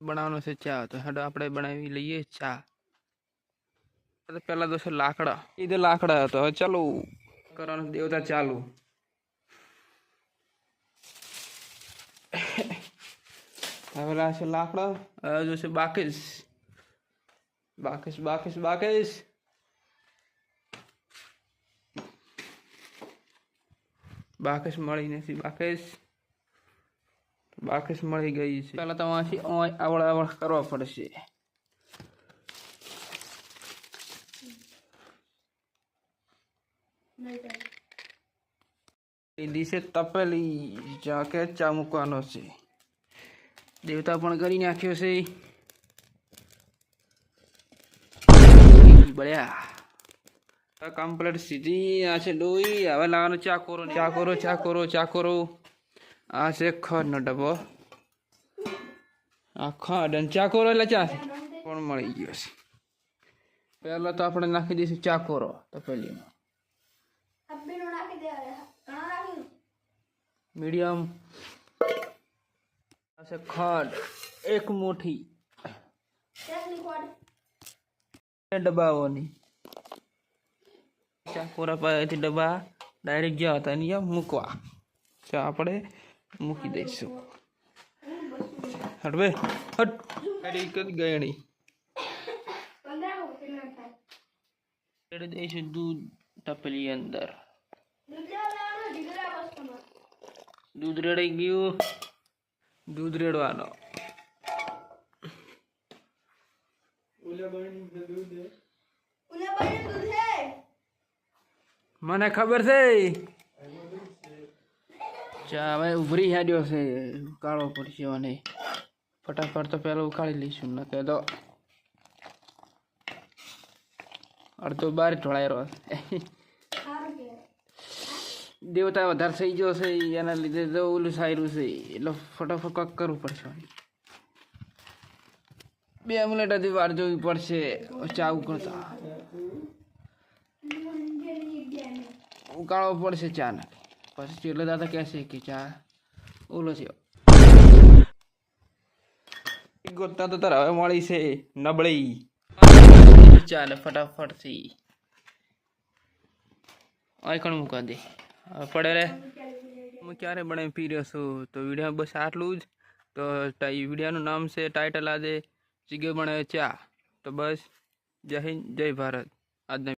बनावनो से चा तो हेडो આપણે બનાવી લઈએ ચા તો પહેલા તો છે લાકડા ઈધે લાકડા તો ચાલો કરવાનું દેવતા ચાલુ હવે છે લાકડા જો છે બાકીસ બાકીસ બાકીસ બાકીસ બાકીસ મળી નથી બાકીસ બાકીસ મળી ગઈ છે પહેલા તો વાંચી આવડ આવડ કરવા પડશે दिसे तपेली जाके चा मूकवानो छे देवता पण करी नाख्यो छे बढ़िया कम्प्लीट सीधी आ छे डोई हवे लावनो चा कोरो चा कोरो चा कोरो चा कोरो आ छे खड नो डब्बो आ खड अने चा कोरो એટલે चा पण मळी गयो छे પહેલા તો આપણે નાખી દઈશું चा कोरो તપેલીમાં मीडियम ऐसे खड एक मुठी डब्बाओनी चाकोरा पासेथी डब्बा डायरेक्ट ज्या हता ने मूकवा चा आपणे मूकी दईशुं हट बे हट अरे कद गयणी रेडी दईशुं दूध तपेली अंदर दूध रेड़ी गयु दूध रेड़वानो मने खबर से चा हवे उभरी हेड्यो छे काळो पड़शे અને फटाफट तो पहले उकाળી લઈશું ન કે તો અડધો બાર ઢોળાયરો देवता વધારે થઈ ગયો છે એના લીધે તો ઓલું સાયરું છે એટલે ફટાફટ કાક કરવું પડશે 2 મિનિટ હજી વાર જોવી પડશે ચા ઉકળતા ઉકાળવો પડશે ચા ને પછી એટલે દાદા કહેશે કે ચા ઓલો છે ગોતા તો તાર હવે મળી છે નબળી ચાલે ફટાફટ થી આઈકણ મૂકા દે पड़े रे मैं क्यारे बने पी रहा छू तो वीडियो बस आटलू ज तो वीडियो नाम से टाइटल आज जिगे बने चा तो बस जय हिंद जय भारत आज